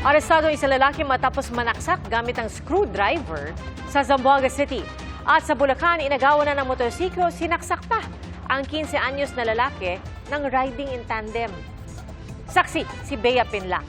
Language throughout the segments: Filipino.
Arestado isang lalaki matapos manaksak gamit ang screwdriver sa Zamboanga City. At sa Bulacan, inagawan na ng motorsiklo, sinaksak pa ang 15 anyos na lalaki ng riding in tandem. Saksi, si Bea Pinlac.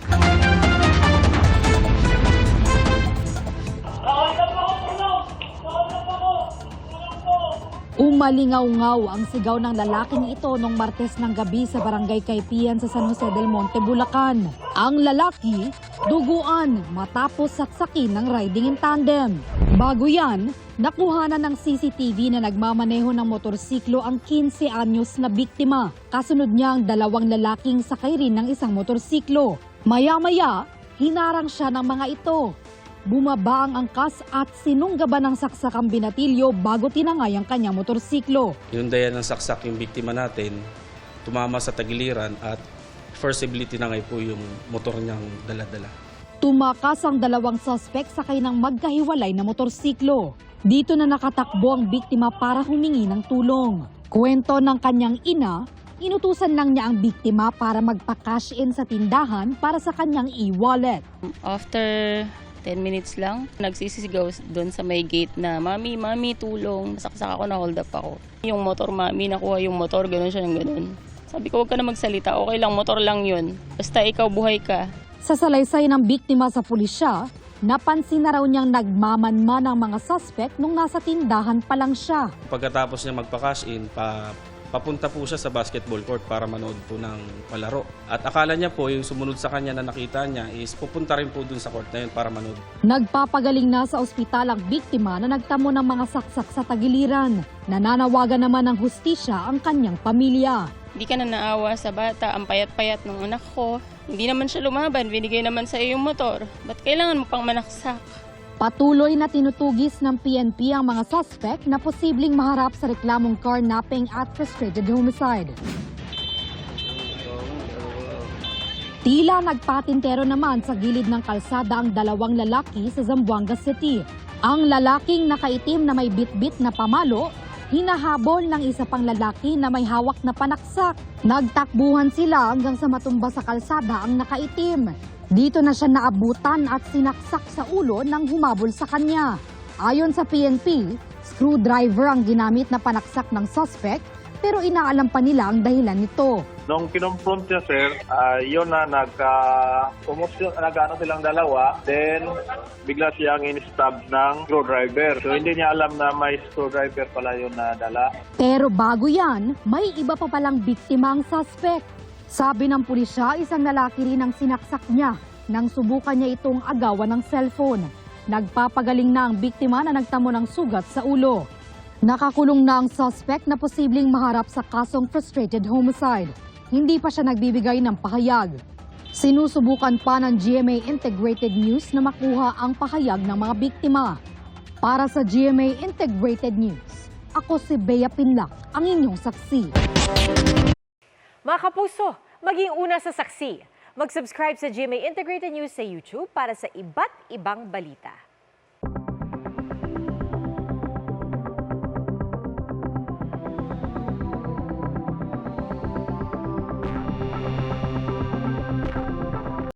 Umalingaw-ngaw ang sigaw ng lalaking ito nung Martes ng gabi sa Barangay Kaipian sa San Jose del Monte, Bulacan. Ang lalaki, duguan matapos saksakin ng riding in tandem. Bago yan, nakuhanan ng CCTV na nagmamaneho ng motorsiklo ang 15 anyos na biktima. Kasunod niya ang dalawang lalaking sakay rin ng isang motorsiklo. Maya-maya, hinarang siya ng mga ito. Bumaba ang angkas at sinunggaban ng saksak ang binatilyo bago tinangay ang kanyang motorsiklo. Yung daya ng saksak yung biktima natin, tumama sa tagiliran at forcibly tinangay po yung motor niyang dala-dala. Tumakas ang dalawang suspect sakay ng magkahiwalay na motorsiklo. Dito na nakatakbo ang biktima para humingi ng tulong. Kwento ng kanyang ina, inutusan lang niya ang biktima para magpa-cash in sa tindahan para sa kanyang e-wallet. After 10 minutes lang, nagsisisigaw doon sa may gate na, Mami, tulong. Nasaksak ako, na-hold up ako. Yung motor, Mami, nakuha yung motor, gano'n siya ng gano'n. Sabi ko, huwag ka na magsalita, okay lang, motor lang yun. Basta ikaw, buhay ka. Sa salaysay ng biktima sa pulisya, napansin na raw niyang nagmamanman ang mga suspect nung nasa tindahan pa lang siya. Pagkatapos niya magpa-cash in, papunta po siya sa basketball court para manood po ng palaro. At akala niya po, yung sumunod sa kanya na nakita niya is pupunta rin po dun sa court na yun para manood. Nagpapagaling na sa ospital ang biktima na nagtamo ng mga saksak sa tagiliran. Nananawagan naman ng hustisya ang kanyang pamilya. Hindi ka na naawa sa bata, ang payat-payat ng anak ko. Hindi naman siya lumaban, binigay naman sa iyo yung motor. Ba't kailangan mo pang manaksak? Patuloy na tinutugis ng PNP ang mga suspect na posibleng maharap sa reklamong carnapping at frustrated homicide. Tila nagpatintero naman sa gilid ng kalsada ang dalawang lalaki sa Zamboanga City. Ang lalaking nakaitim na may bitbit na pamalo, hinahabol ng isa pang lalaki na may hawak na panaksak. Nagtakbuhan sila hanggang sa matumba sa kalsada ang nakaitim. Dito na siya naabutan at sinaksak sa ulo nang humabol sa kanya. Ayon sa PNP, screwdriver ang ginamit na panaksak ng suspect pero inaalam pa nila ang dahilan nito. Nung kinonfront niya, sir, yun na nag-ano silang dalawa, then bigla siyang in-stab ng screwdriver. So hindi niya alam na may screwdriver pala yun na dala. Pero bago yan, may iba pa palang biktima ang suspect. Sabi ng pulisya, isang lalaki rin ang sinaksak niya nang subukan niya itong agawan ng cellphone. Nagpapagaling na ang biktima na nagtamo ng sugat sa ulo. Nakakulong na ang suspect na posibleng maharap sa kasong frustrated homicide. Hindi pa siya nagbibigay ng pahayag. Sinusubukan pa ng GMA Integrated News na makuha ang pahayag ng mga biktima. Para sa GMA Integrated News, ako si Bea Pinlac, ang inyong saksi. Mga kapuso, maging una sa saksi. Mag-subscribe sa GMA Integrated News sa YouTube para sa iba't ibang balita.